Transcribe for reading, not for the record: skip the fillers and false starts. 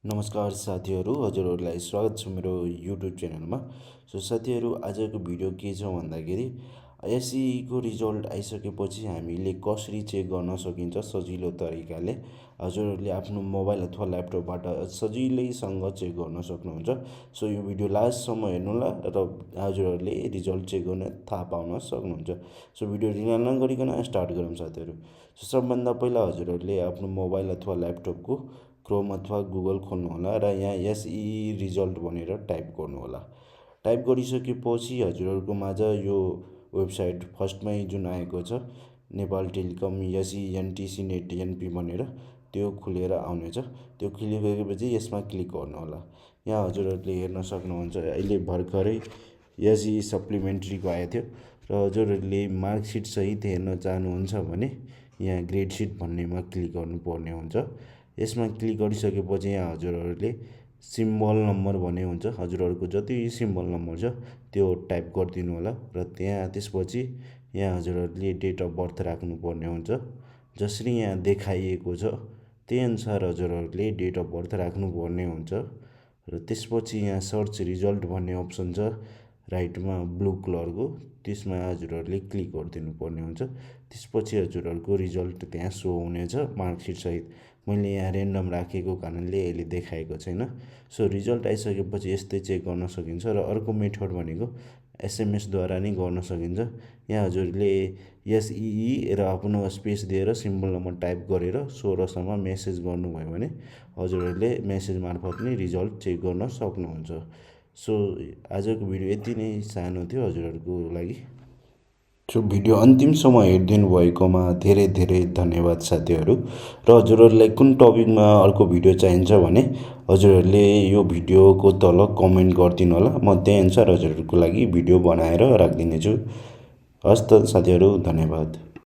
नमस्कार साथीहरू, हजुरहरूलाई स्वागत छ मेरो युट्युब च्यानलमा। साथीहरू, आजको भिडियो के छ भन्दाखेरि एसइईको रिजल्ट आइसकेपछि हामीले कसरी चेक गर्न सकिन्छ सजिलो तरिकाले। हजुरहरूले आफ्नो मोबाइल अथवा ल्यापटपबाट सजिलैसँग चेक गर्न सक्नुहुन्छ। सो यो भिडियो लास्टसम्म हेर्नुहोला र हजुरहरूले रिजल्ट चेक गर्न थाहा पाउन सक्नुहुन्छ। सो भिडियो ढिला नगरिकन स्टार्ट गरौँ साथीहरू। सबभन्दा पहिला हजुरहरूले आफ्नो मोबाइल अथवा ल्यापटपको क्रोम अथवा गुगल खोल्नुहोला र यहाँ एसइई रिजल्ट भनेर टाइप गर्नुहोला। टाइप गरिसकेपछि हजुरहरूको माझ यो वेबसाइट फर्स्टमै जुन आएको छ नेपाल टेलिकम एसइएनटिसी नेट एनपी भनेर त्यो खुलेर आउनेछ। त्यो खुलिसकेपछि यसमा क्लिक गर्नुहोला। यहाँ हजुरहरूले हेर्न सक्नुहुन्छ अहिले भर्खरै एसइई सप्लिमेन्ट्रीको आएको थियो र हजुरहरूले मार्कसिट सहित हेर्न चाहनुहुन्छ भने यहाँ ग्रेड सिट भन्नेमा क्लिक गर्नुपर्ने हुन्छ। यसमा क्लिक गरिसकेपछि यहाँ हजुरहरूले सिम्बल नम्बर भन्ने हुन्छ, हजुरहरूको जति सिम्बल नम्बर छ त्यो टाइप गरिदिनु होला र त्यसपछि यहाँ हजुरहरूले डेट अफ बर्थ राख्नुपर्ने हुन्छ। जसरी यहाँ देखाइएको छ त्यही अनुसार हजुरहरूले डेट अफ बर्थ राख्नुपर्ने हुन्छ र त्यसपछि यहाँ सर्च रिजल्ट भन्ने अप्सन छ राइटमा ब्लू कलरको, त्यसमा हजुरहरूले क्लिक गरिदिनु पर्ने हुन्छ। त्यसपछि हजुरहरूको रिजल्ट त्यहाँ सो हुनेछ मार्कसिट सहित। मैले यहाँ ऱ्यान्डम राखेको कारणले अहिले देखाएको छैन। सो रिजल्ट आइसकेपछि यस्तै चेक गर्न सकिन्छ र अर्को मेथड भनेको एसएमएसद्वारा नै गर्न सकिन्छ। यहाँ हजुरले एसइई र आफ्नो स्पेस दिएर सिम्बल नम्बर टाइप गरेर 16सम्म मेसेज गर्नुभयो भने हजुरहरूले मेसेज मार्फत नै रिजल्ट चेक गर्न सक्नुहुन्छ। सो आजको भिडियो यति नै सानो थियो हजुरहरूको लागि। सो भिडियो अन्तिमसम्म हेरिदिनु भएकोमा धेरै धेरै धन्यवाद साथीहरू। र हजुरहरूलाई कुन टपिकमा अर्को भिडियो चाहिन्छ भने हजुरहरूले यो भिडियोको तल कमेन्ट गरिदिनु होला, म त्यही अनुसार हजुरहरूको लागि भिडियो बनाएर राखिदिनेछु। हस् त साथीहरू, धन्यवाद।